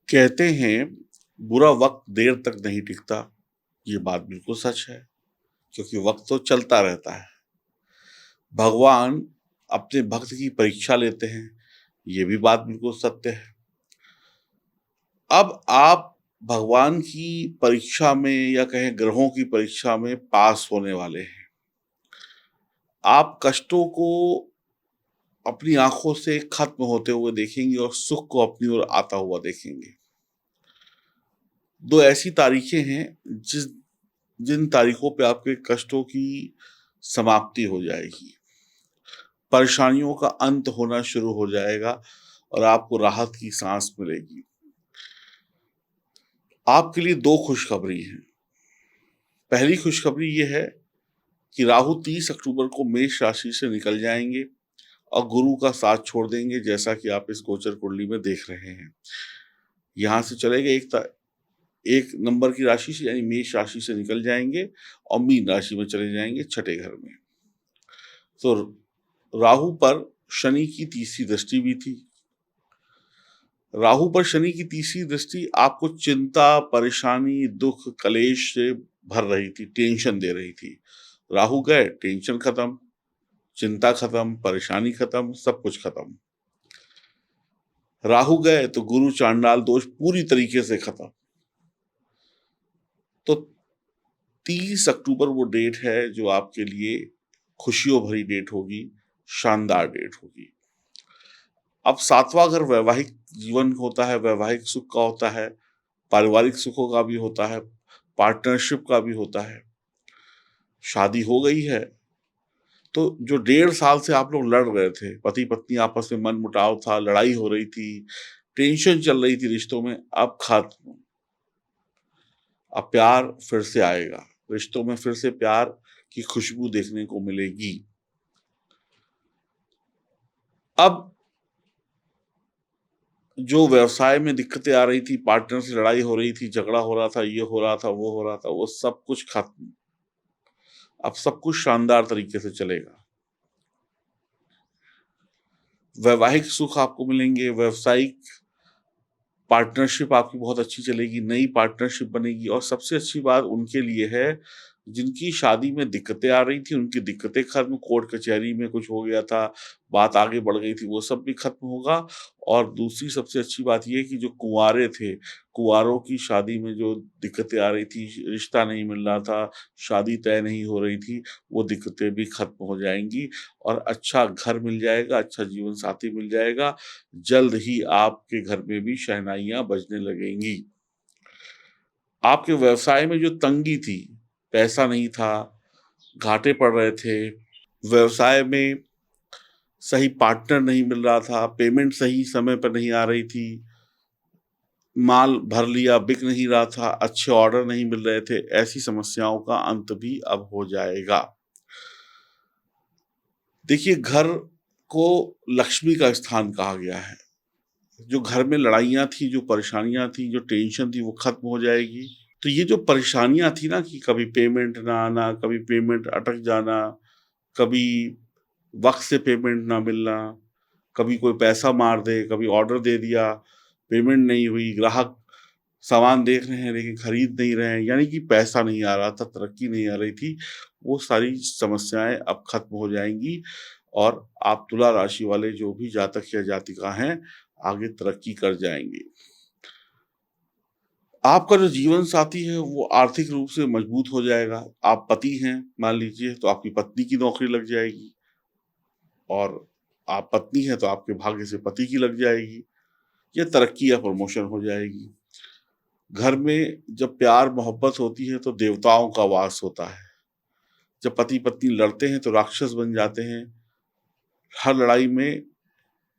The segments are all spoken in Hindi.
कहते हैं बुरा वक्त देर तक नहीं टिकता। ये बात बिल्कुल सच है, क्योंकि वक्त तो चलता रहता है। भगवान अपने भक्त की परीक्षा लेते हैं, ये भी बात बिल्कुल सत्य है। अब आप भगवान की परीक्षा में या कहें ग्रहों की परीक्षा में पास होने वाले हैं। आप कष्टों को अपनी आंखों से खत्म होते हुए देखेंगे और सुख को अपनी ओर आता हुआ देखेंगे। दो ऐसी तारीखें हैं जिस जिन तारीखों पे आपके कष्टों की समाप्ति हो जाएगी, परेशानियों का अंत होना शुरू हो जाएगा और आपको राहत की सांस मिलेगी। आपके लिए दो खुशखबरी हैं। पहली खुशखबरी ये है कि राहु 30 अक्टूबर को मेष राशि से निकल जाएंगे और गुरु का साथ छोड़ देंगे, जैसा कि आप इस गोचर कुंडली में देख रहे हैं। यहाँ से चलेंगे एक नंबर की राशि से, यानी मेष राशि से निकल जाएंगे और मीन राशि में चले जाएंगे, छठे घर में। तो राहु पर शनि की तीसरी दृष्टि भी थी। राहु पर शनि की तीसरी दृष्टि आपको चिंता, परेशानी, दुख, कलेश से भर रही थी, टेंशन दे रही थी। राहु गए, टेंशन खत्म, चिंता खत्म, परेशानी खत्म, सब कुछ खत्म। राहु गए तो गुरु चांडाल दोष पूरी तरीके से खत्म। तो 30 अक्टूबर वो डेट है जो आपके लिए खुशियों भरी डेट होगी, शानदार डेट होगी। अब सातवां घर वैवाहिक जीवन होता है, वैवाहिक सुख का होता है, पारिवारिक सुखों का भी होता है, पार्टनरशिप का भी होता है। शादी हो गई है तो जो 1.5 साल से आप लोग लड़ रहे थे, पति पत्नी आपस में मन मुटाव था, लड़ाई हो रही थी, टेंशन चल रही थी रिश्तों में, अब खत्म। अब प्यार फिर से आएगा, रिश्तों में फिर से प्यार की खुशबू देखने को मिलेगी। अब जो व्यवसाय में दिक्कतें आ रही थी, पार्टनर से लड़ाई हो रही थी, झगड़ा हो रहा था, ये हो रहा था, वो हो रहा था, वो सब कुछ खत्म। अब सब कुछ शानदार तरीके से चलेगा। वैवाहिक सुख आपको मिलेंगे, व्यावसायिक पार्टनरशिप आपकी बहुत अच्छी चलेगी, नई पार्टनरशिप बनेगी और सबसे अच्छी बात उनके लिए है जिनकी शादी में दिक्कतें आ रही थी, उनकी दिक्कतें खत्म, कोर्ट कचहरी में कुछ हो गया था, बात आगे बढ़ गई थी, वो सब भी खत्म होगा। और दूसरी सबसे अच्छी बात ये है कि जो कुँवारे थे, कुँवारों की शादी में जो दिक्कतें आ रही थी, रिश्ता नहीं मिल रहा था, शादी तय नहीं हो रही थी, वो दिक्कतें भी खत्म हो जाएँगी और अच्छा घर मिल जाएगा, अच्छा जीवन साथी मिल जाएगा। जल्द ही आपके घर में भी शहनाइयाँ बजने लगेंगी। आपके व्यवसाय में जो तंगी थी, पैसा नहीं था, घाटे पड़ रहे थे, व्यवसाय में सही पार्टनर नहीं मिल रहा था, पेमेंट सही समय पर नहीं आ रही थी, माल भर लिया, बिक नहीं रहा था, अच्छे ऑर्डर नहीं मिल रहे थे, ऐसी समस्याओं का अंत भी अब हो जाएगा। देखिए, घर को लक्ष्मी का स्थान कहा गया है। जो घर में लड़ाइयाँ थी, जो परेशानियाँ थी, जो टेंशन थी, वो खत्म हो जाएगी। तो ये जो परेशानियाँ थी ना कि कभी पेमेंट ना आना, कभी पेमेंट अटक जाना, कभी वक़्त से पेमेंट ना मिलना, कभी कोई पैसा मार दे, कभी ऑर्डर दे दिया, पेमेंट नहीं हुई, ग्राहक सामान देख रहे हैं लेकिन खरीद नहीं रहे हैं, यानी कि पैसा नहीं आ रहा था, तरक्की नहीं आ रही थी, वो सारी समस्याएँ अब खत्म हो जाएँगी और आप तुला राशि वाले जो भी जातक या जातिका हैं, आगे तरक्की कर जाएँगे। आपका जो जीवन साथी है वो आर्थिक रूप से मजबूत हो जाएगा। आप पति हैं, मान लीजिए, तो आपकी पत्नी की नौकरी लग जाएगी और आप पत्नी हैं तो आपके भाग्य से पति की लग जाएगी या तरक्की या प्रमोशन हो जाएगी। घर में जब प्यार मोहब्बत होती है तो देवताओं का वास होता है। जब पति-पत्नी लड़ते हैं तो राक्षस बन जाते हैं। हर लड़ाई में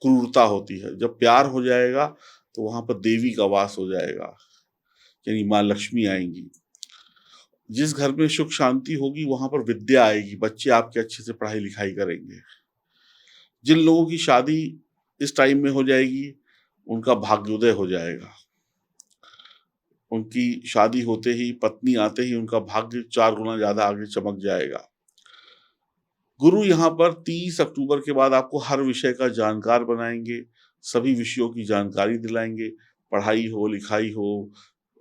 क्रूरता होती है। जब प्यार हो जाएगा तो वहाँ पर देवी का वास हो जाएगा, यानी माँ लक्ष्मी आएँगी। जिस घर में सुख शांति होगी वहाँ पर विद्या आएगी, बच्चे आपके अच्छे से पढ़ाई-लिखाई करेंगे। जिन लोगों की शादी इस टाइम में हो जाएगी, उनका भाग्योदय हो जाएगा। उनकी शादी होते ही, पत्नी आते ही उनका भाग्य 4 गुना ज़्यादा आगे चमक जाएगा। गुरु यहाँ पर 30 अक्टूबर के बाद आपको हर विषय का जानकार बनाएँगे, सभी विषयों की जानकारी दिलाएँगे, पढ़ाई हो, लिखाई हो,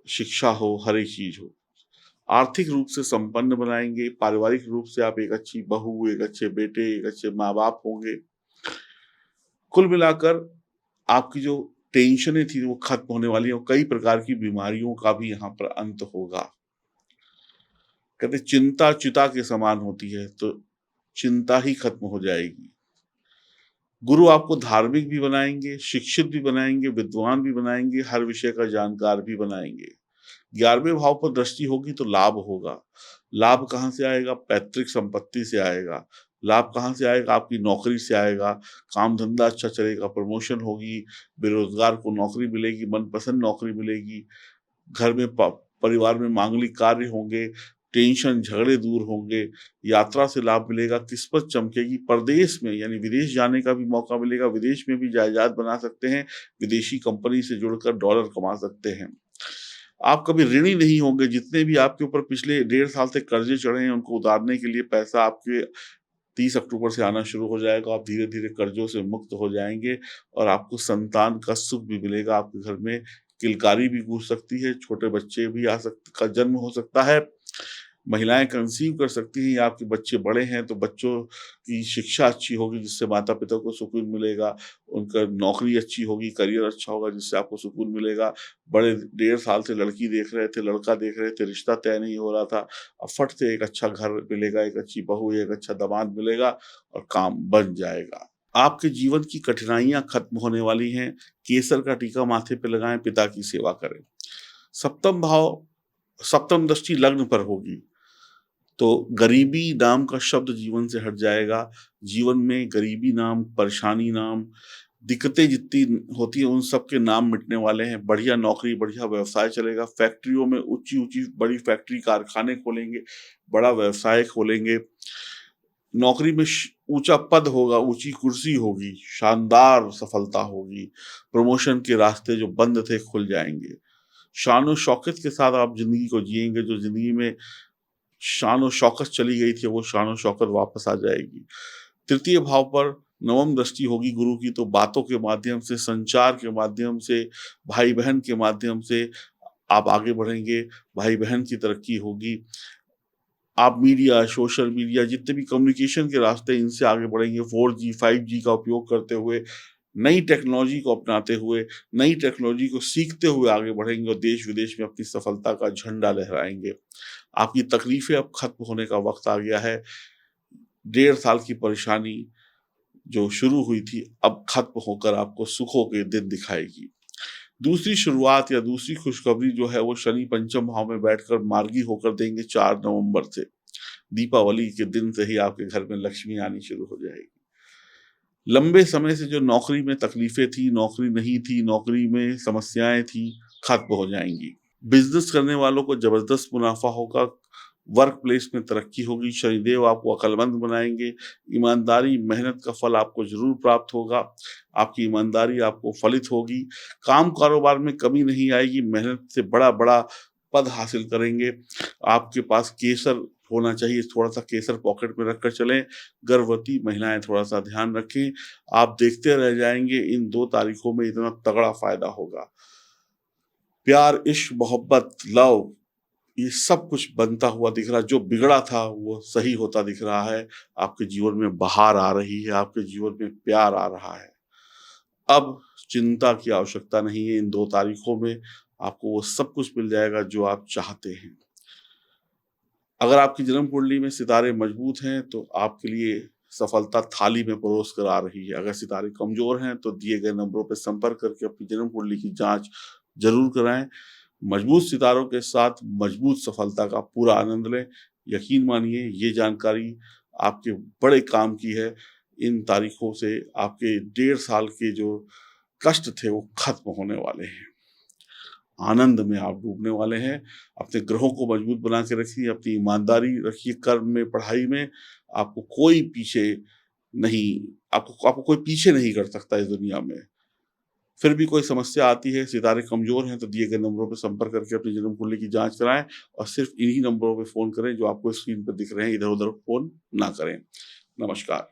शिक्षा हो, हर एक चीज़ हो। आर्थिक रूप से संपन्न बनाएँगे, पारिवारिक रूप से आप एक अच्छी बहू, एक अच्छे बेटे, एक अच्छे माँ-बाप होंगे। कुल मिलाकर आपकी जो टेंशनें थी वो खत्म होने वाली हैं और कई प्रकार की बीमारियों का भी यहाँ पर अंत होगा। कहते चिंता चिता के समान होती है, तो चिंता ही खत्म हो जाएगी। गुरु आपको धार्मिक भी बनाएँगे, शिक्षित भी बनाएँगे, विद्वान भी बनाएँगे, हर विषय का जानकार भी बनाएँगे। 11वें भाव पर दृष्टि होगी तो लाभ होगा। लाभ कहाँ से आएगा? पैतृक संपत्ति से आएगा। लाभ कहाँ से आएगा? आपकी नौकरी से आएगा, काम-धंधा अच्छा चलेगा, प्रमोशन होगी, बेरोज़गार को नौकरी मिलेगी, मनपसंद नौकरी मिलेगी, घर में परिवार में मांगलिक कार्य होंगे, टेंशन, झगड़े दूर होंगे, यात्रा से लाभ मिलेगा, किस्मत चमकेगी, परदेश में यानी विदेश जाने का भी मौका मिलेगा, विदेश में भी जायदाद बना सकते हैं, विदेशी कंपनी से जुड़कर डॉलर कमा सकते हैं। आप कभी ऋणी नहीं होंगे, जितने भी आपके ऊपर पिछले 1.5 साल से कर्ज़े चढ़े हैं, उनको उतारने के लिए पैसा आपके 30 अक्टूबर से आना शुरू हो जाएगा। आप धीरे-धीरे कर्ज़ों से मुक्त हो जाएँगे और आपको संतान का सुख भी मिलेगा। आपके घर में किलकारी भी गूँज सकती है, छोटे बच्चे भी आ सक का जन्म हो सकता है। महिलाएँ कंसीव कर सकती हैं या आपके बच्चे बड़े हैं तो बच्चों की शिक्षा अच्छी होगी जिससे माता-पिता को सुकून मिलेगा, उनका नौकरी अच्छी होगी, करियर अच्छा होगा जिससे आपको सुकून मिलेगा। बड़े 1.5 साल से लड़की देख रहे थे, लड़का देख रहे थे, रिश्ता तय नहीं हो रहा था, अब फट से एक अच्छा घर मिलेगा, एक अच्छी बहू, एक अच्छा दामाद मिलेगा और काम बन जाएगा। आपके जीवन की कठिनाइयाँ खत्म होने वाली हैं, केसर का टीका माथे पे लगाएँ, पिता की सेवा करें। सप्तम भाव सप्तम दृष्टि लग्न पर होगी। तो गरीबी नाम का शब्द जीवन से हट जाएगा। जीवन में गरीबी नाम, परेशानी नाम, दिक्कतें जितनी होती हैं, उन सब के नाम मिटने वाले हैं। बढ़िया नौकरी, बढ़िया व्यवसाय चलेगा। फैक्ट्रियों में ऊँची-ऊँची बड़ी फैक्ट्री, कारखाने खोलेंगे, बड़ा व्यवसाय खोलेंगे। नौकरी में ऊँचा पद होगा, ऊँची कुर्सी होगी, शानदार सफलता होगी। प्रमोशन के रास्ते जो बंद थे, खुल जाएँगे। शान-ओ-शौकत के साथ आप ज़िंदगी को जिएँगे, जो ज़िंदगी में शान-ओ-शौकत चली गई थी, वो शान-ओ-शौकत वापस आ जाएगी। तृतीय भाव पर नवम दृष्टि होगी गुरु की, तो बातों के माध्यम से, संचार के माध्यम से, भाई-बहन के माध्यम से आप आगे बढ़ेंगे, भाई-बहन की तरक्की होगी। आप मीडिया, सोशल मीडिया जितने भी कम्युनिकेशन के रास्ते हैं, इनसे आगे बढ़ेंगे। 4G, 5G का उपयोग करते हुए, नई टेक्नोलॉजी को अपनाते हुए, नई टेक्नोलॉजी को सीखते हुए आगे बढ़ेंगे और देश-विदेश में अपनी सफलता का झंडा लहराएँगे। आपकी तकलीफ़ें अब खत्म होने का वक़्त आ गया है। 1.5 साल की परेशानी जो शुरू हुई थी, अब खत्म होकर आपको सुखों के दिन दिखाएगी। दूसरी शुरुआत या दूसरी खुशखबरी जो है वो शनि पंचम भाव में बैठकर मार्गी होकर देंगे 4 नवंबर से। दीपावली के दिन से ही आपके घर में लक्ष्मी आनी शुरू हो जाएगी। लंबे समय से जो नौकरी में तकलीफ़ें थी, नौकरी नहीं थी, नौकरी में समस्याएँ थी, खत्म हो जाएँगी। बिज़नेस करने वालों को ज़बरदस्त मुनाफ़ा होगा, वर्क प्लेस में तरक्की होगी, शनिदेव आपको अक्लमंद बनाएँगे, ईमानदारी, मेहनत का फल आपको ज़रूर प्राप्त होगा, आपकी ईमानदारी आपको फलित होगी, काम-कारोबार में कमी नहीं आएगी, मेहनत से बड़ा-बड़ा पद हासिल करेंगे। आपके पास केसर होना चाहिए, थोड़ा-सा केसर पॉकेट में रखकर चलें, गर्भवती महिलाएँ थोड़ा-सा ध्यान रखें, आप देखते रह जाएँगे इन 2 तारीखों में इतना तगड़ा फ़ायदा होगा। प्यार, इश्क, मोहब्बत, लव ये सब कुछ बनता हुआ दिख रहा है, जो बिगड़ा था वो सही होता दिख रहा है। आपके जीवन में बहार आ रही है, आपके जीवन में प्यार आ रहा है। अब चिंता की आवश्यकता नहीं है, इन 2 तारीखों में आपको वो सब कुछ मिल जाएगा जो आप चाहते हैं। अगर आपकी जन्म कुंडली में सितारे मजबूत हैं, तो आपके लिए सफलता थाली में परोस कर आ रही है। अगर सितारे कमज़ोर हैं, तो दिए गए नंबरों पे संपर्क करके अपनी जन्म कुंडली की जाँच ज़रूर कराएँ। मजबूत सितारों के साथ मजबूत सफलता का पूरा आनंद लें। यकीन मानिए ये जानकारी आपके बड़े काम की है। इन तारीखों से आपके 1.5 साल के जो कष्ट थे वो खत्म होने वाले हैं। आनंद में आप डूबने वाले हैं। अपने ग्रहों को मजबूत बना के रखिए, अपनी ईमानदारी रखिए कर्म में, पढ़ाई में। आपको कोई पीछे नहीं आपको आपको कोई पीछे नहीं कर सकता इस दुनिया में। फिर भी कोई समस्या आती है, सितारे कमज़ोर हैं, तो दिए गए नंबरों पे संपर्क करके अपनी जन्म कुंडली की जाँच कराएँ और सिर्फ़ इन्हीं नंबरों पे फ़ोन करें जो आपको स्क्रीन पे दिख रहे हैं, इधर-उधर फ़ोन ना करें। नमस्कार।